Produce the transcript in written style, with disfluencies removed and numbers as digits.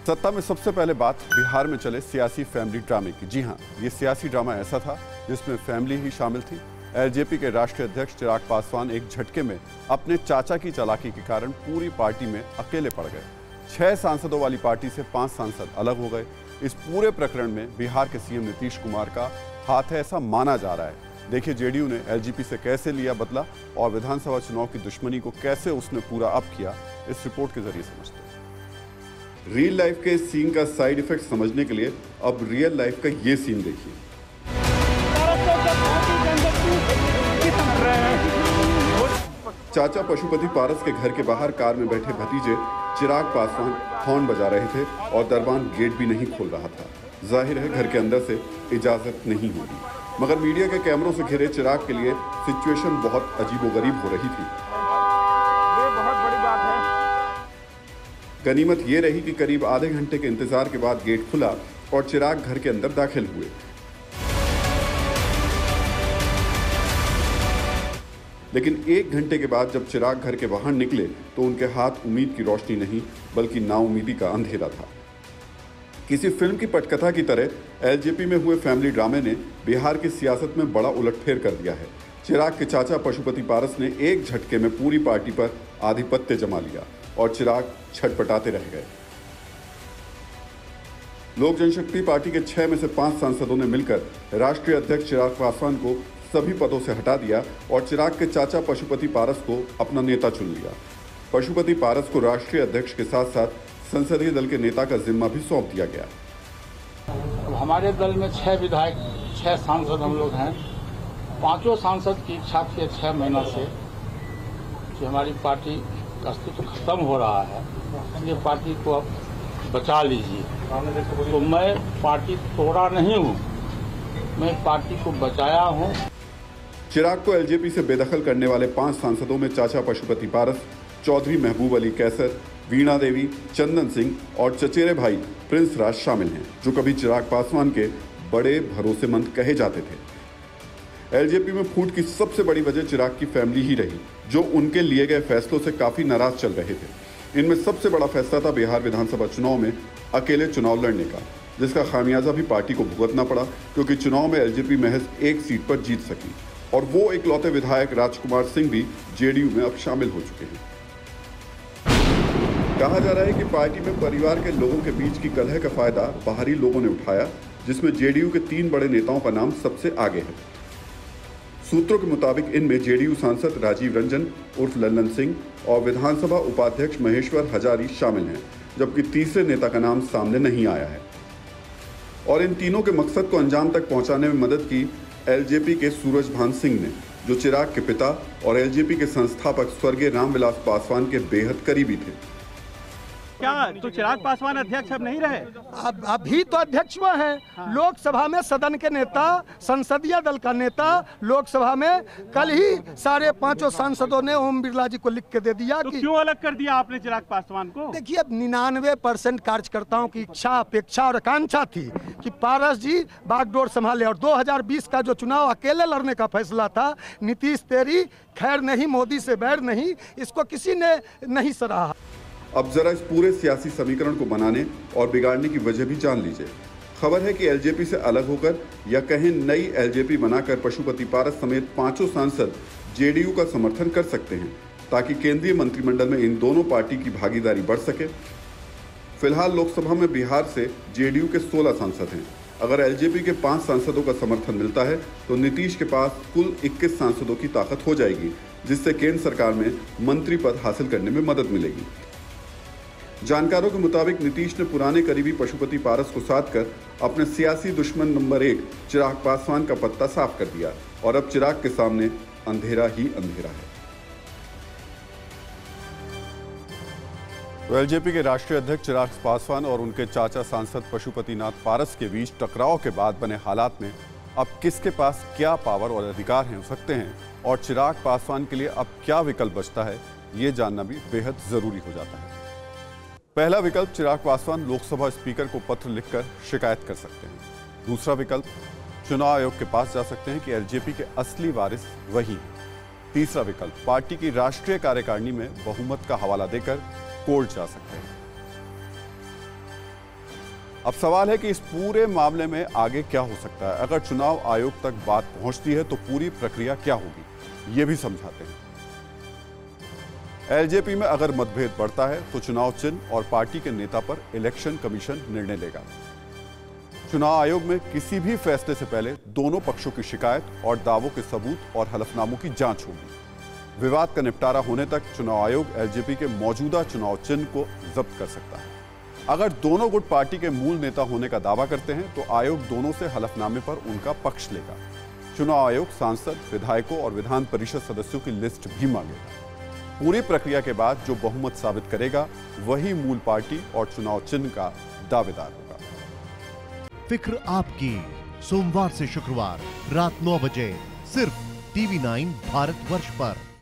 सत्ता में सबसे पहले बात बिहार में चले सियासी फैमिली ड्रामे की। जी हां, ये सियासी ड्रामा ऐसा था जिसमें फैमिली ही शामिल थी। एलजेपी के राष्ट्रीय अध्यक्ष चिराग पासवान एक झटके में अपने चाचा की चालाकी के कारण पूरी पार्टी में अकेले पड़ गए। 6 सांसदों वाली पार्टी से 5 सांसद अलग हो गए। इस पूरे प्रकरण में बिहार के सीएम नीतीश कुमार का हाथ है, ऐसा माना जा रहा है। देखिए जेडीयू ने एलजेपी से कैसे लिया बदला और विधानसभा चुनाव की दुश्मनी को कैसे उसने पूरा अप किया, इस रिपोर्ट के जरिए समझते हैं। रियल लाइफ के सीन का साइड इफेक्ट समझने के लिए अब रियल लाइफ का ये सीन देखिए। चाचा पशुपति पारस के घर के बाहर कार में बैठे भतीजे चिराग पासवान हॉर्न बजा रहे थे और दरबान गेट भी नहीं खोल रहा था। जाहिर है घर के अंदर से इजाजत नहीं होगी, मगर मीडिया के कैमरों से घिरे चिराग के लिए सिचुएशन बहुत अजीबोगरीब हो रही थी। ये बहुत बड़ी बात है। गनीमत ये रही कि करीब आधे घंटे के इंतजार के बाद गेट खुला और चिराग घर के अंदर दाखिल हुए। लेकिन 1 घंटे के बाद जब चिराग घर के बाहर निकले तो उनके हाथ उम्मीद की रोशनी नहीं बल्कि नाउमीदी का अंधेरा था। किसी फिल्म की पटकथा की तरह एलजेपी में हुए फैमिली ड्रामे ने बिहार की सियासत में बड़ा उलटफेर कर दिया है। चिराग के चाचा पशुपति पारस ने एक झटके में पूरी पार्टी पर आधिपत्य जमा लिया और चिराग छटपटाते रह गए। लोक जनशक्ति पार्टी के 6 में से 5 सांसदों ने मिलकर राष्ट्रीय अध्यक्ष चिराग पासवान को सभी पदों से हटा दिया और चिराग के चाचा पशुपति पारस को अपना नेता चुन लिया। पशुपति पारस को राष्ट्रीय अध्यक्ष के साथ साथ संसदीय दल के नेता का जिम्मा भी सौंप दिया गया। हमारे दल में 6 विधायक, 6 सांसद हम लोग हैं। 5 सांसद की इच्छा थी 6 महीना से कि हमारी पार्टी का अस्तित्व खत्म हो रहा है, इसलिए पार्टी को अब बचा लीजिए। तो मैं पार्टी तोड़ा नहीं हूँ, मैं पार्टी को बचाया हूँ। चिराग को एलजेपी से बेदखल करने वाले 5 सांसदों में चाचा पशुपति पारस, चौधरी महबूब अली कैसर, वीणा देवी, चंदन सिंह और चचेरे भाई प्रिंस राज शामिल हैं, जो कभी चिराग पासवान के बड़े भरोसेमंद कहे जाते थे। एलजेपी में फूट की सबसे बड़ी वजह चिराग की फैमिली ही रही, जो उनके लिए गए फैसलों से काफी नाराज चल रहे थे। इनमें सबसे बड़ा फैसला था बिहार विधानसभा चुनाव में अकेले चुनाव लड़ने का, जिसका खामियाजा भी पार्टी को भुगतना पड़ा, क्योंकि चुनाव में एलजेपी महज 1 सीट पर जीत सकी और वो इकलौते विधायक राजकुमार सिंह भी जेडीयू में अब शामिल हो चुके हैं। कहा जा रहा है कि पार्टी में परिवार के लोगों के बीच की कलह का फायदा बाहरी लोगों ने उठाया, जिसमें जेडीयू के 3 बड़े नेताओं का नाम सबसे आगे है। सूत्रों के मुताबिक इनमें जेडीयू सांसद राजीव रंजन उर्फ लल्लन सिंह और विधानसभा उपाध्यक्ष महेश्वर हजारी शामिल हैं, जबकि तीसरे नेता का नाम सामने नहीं आया है। और इन तीनों के मकसद को अंजाम तक पहुंचाने में मदद की एलजेपी के सूरजभान सिंह ने, जो चिराग के पिता और एलजेपी के संस्थापक स्वर्गीय रामविलास पासवान के बेहद करीबी थे। क्या तो चिराग पासवान अध्यक्ष अब नहीं रहे? अब अभी तो अध्यक्ष वो हैं। हाँ। लोकसभा में सदन के नेता, संसदीय दल का नेता, लोकसभा में कल ही सारे 5 सांसदों ने ओम बिरला जी को लिख के दे दिया। तो कि क्यों अलग कर दिया आपने चिराग पासवान को? देखिए, अब 99% कार्यकर्ताओं की इच्छा, अपेक्षा और आकांक्षा थी कि पारस जी बागडोर संभाले और 2020 का जो चुनाव अकेले लड़ने का फैसला था, नीतीश तेरी खैर नहीं, मोदी से बैर नहीं, इसको किसी ने नहीं सराहा। अब जरा इस पूरे सियासी समीकरण को बनाने और बिगाड़ने की वजह भी जान लीजिए। खबर है कि एलजेपी से अलग होकर या कहीं नई एलजेपी बनाकर पशुपति पारस समेत 5 सांसद जेडीयू का समर्थन कर सकते हैं, ताकि केंद्रीय मंत्रिमंडल में इन दोनों पार्टी की भागीदारी बढ़ सके। फिलहाल लोकसभा में बिहार से जेडीयू के 16 सांसद हैं। अगर एलजेपी के 5 सांसदों का समर्थन मिलता है तो नीतीश के पास कुल 21 सांसदों की ताकत हो जाएगी, जिससे केंद्र सरकार में मंत्री पद हासिल करने में मदद मिलेगी। जानकारों के मुताबिक नीतीश ने पुराने करीबी पशुपति पारस को साथ कर अपने सियासी दुश्मन नंबर 1 चिराग पासवान का पत्ता साफ कर दिया और अब चिराग के सामने अंधेरा ही अंधेरा है। तो एलजेपी के राष्ट्रीय अध्यक्ष चिराग पासवान और उनके चाचा सांसद पशुपतिनाथ पारस के बीच टकराव के बाद बने हालात में अब किसके पास क्या पावर और अधिकार हो सकते हैं और चिराग पासवान के लिए अब क्या विकल्प बचता है, ये जानना भी बेहद जरूरी हो जाता है। पहला विकल्प, चिराग पासवान लोकसभा स्पीकर को पत्र लिखकर शिकायत कर सकते हैं। दूसरा विकल्प, चुनाव आयोग के पास जा सकते हैं कि एलजेपी के असली वारिस वही हैं। तीसरा विकल्प, पार्टी की राष्ट्रीय कार्यकारिणी में बहुमत का हवाला देकर कोर्ट जा सकते हैं। अब सवाल है कि इस पूरे मामले में आगे क्या हो सकता है। अगर चुनाव आयोग तक बात पहुंचती है तो पूरी प्रक्रिया क्या होगी, ये भी समझाते हैं। एलजेपी में अगर मतभेद बढ़ता है तो चुनाव चिन्ह और पार्टी के नेता पर इलेक्शन कमीशन निर्णय लेगा। चुनाव आयोग में किसी भी फैसले से पहले दोनों पक्षों की शिकायत और दावों के सबूत और हलफनामों की जांच होगी। विवाद का निपटारा होने तक चुनाव आयोग एलजेपी के मौजूदा चुनाव चिन्ह को जब्त कर सकता है। अगर दोनों गुट पार्टी के मूल नेता होने का दावा करते हैं तो आयोग दोनों से हलफनामे पर उनका पक्ष लेगा। चुनाव आयोग सांसद, विधायकों और विधान परिषद सदस्यों की लिस्ट भी मांगेगा। पूरी प्रक्रिया के बाद जो बहुमत साबित करेगा वही मूल पार्टी और चुनाव चिन्ह का दावेदार होगा। फिक्र आपकी, सोमवार से शुक्रवार रात 9 बजे सिर्फ TV9 भारतवर्ष पर।